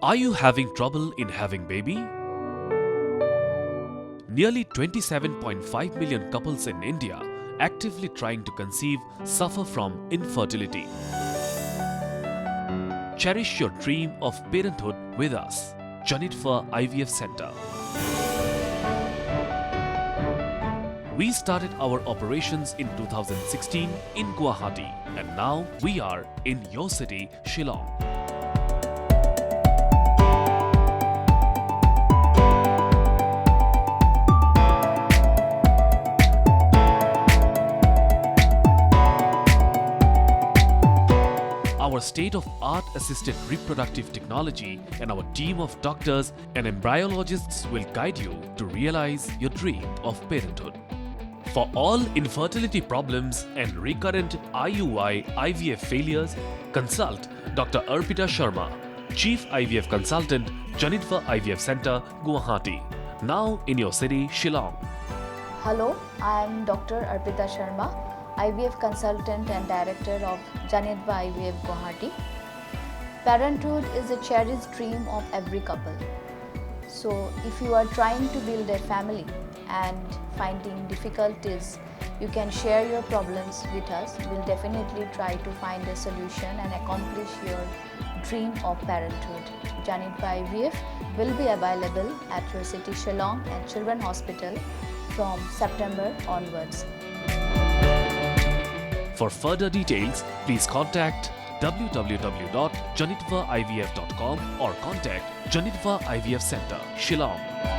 Are you having trouble in having baby? Nearly 27.5 million couples in India actively trying to conceive suffer from infertility. Cherish your dream of parenthood with us, Janitva IVF Center. We started our operations in 2016 in Guwahati, and now we are in your city, Shillong. Our state-of-art assisted reproductive technology and our team of doctors and embryologists will guide you to realize your dream of parenthood. For all infertility problems and recurrent IUI IVF failures, consult Dr. Arpita Sarmah, Chief IVF Consultant, Janitva IVF Center, Guwahati. Now in your city, Shillong. Hello, I am Dr. Arpita Sarmah, IVF Consultant and Director of Janitva IVF Guwahati. Parenthood is a cherished dream of every couple. So if you are trying to build a family and finding difficulties, you can share your problems with us. We'll definitely try to find a solution and accomplish your dream of parenthood. Janitva IVF will be available at your city Shillong and Children Hospital from September onwards. For further details, please contact www.janitvaivf.com or contact Janitva IVF Center, Shillong.